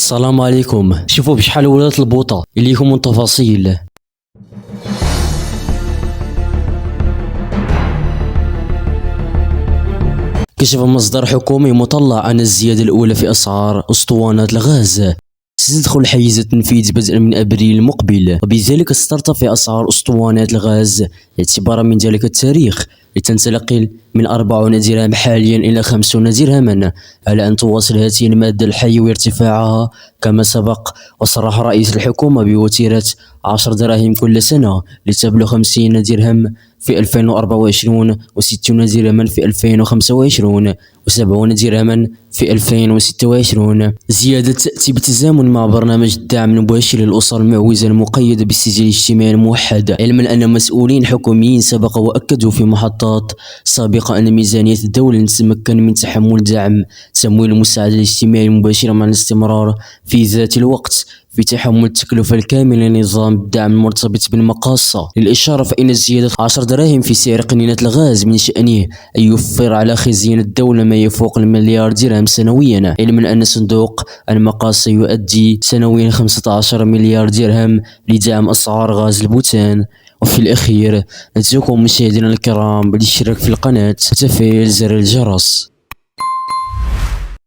السلام عليكم. شوفوا بشحال ولات البوطة إليكم التفاصيل. كشف مصدر حكومي مطلع أن الزيادة الأولى في أسعار أسطوانات الغاز ستدخل حيز التنفيذ بدءا من أبريل المقبل، وبذلك سترتفع أسعار أسطوانات الغاز اعتبارا من ذلك التاريخ، لتنتقل من 40 درهم حاليا إلى 50 درهما، على أن تواصل هذه المادة الحيوية ارتفاعها كما سبق. وصرح رئيس الحكومة بوتيرة 10 دراهم كل سنة، لتبلغ 50 درهم في 2024 و60 درهما في 2025 و70 درهما في 2026. زيادة تأتي بالتزامن مع برنامج الدعم المباشر للأسر المعوزة المقيد بالسجل الاجتماعي الموحد، علما أن مسؤولين حكوميين سبق وأكدوا في محطات سابقة أن ميزانية الدولة لن تتمكن من تحمل دعم تمويل المساعدة الاجتماعية المباشرة مع الاستمرار في ذات الوقت في تحمل التكلفة الكاملة لنظام الدعم المرتبط بالمقاصة. للإشارة فإن زيادة 10 دراهم في سعر قنينة الغاز من شأنه أن يوفر على خزينة الدولة ما يفوق المليار درهم سنويا، علما أن صندوق المقاصة يؤدي سنويا 15 مليار درهم لدعم أسعار غاز البوتان. وفي الأخير ندعوكم مشاهدينا الكرام بالاشتراك في القناة وتفعيل زر الجرس.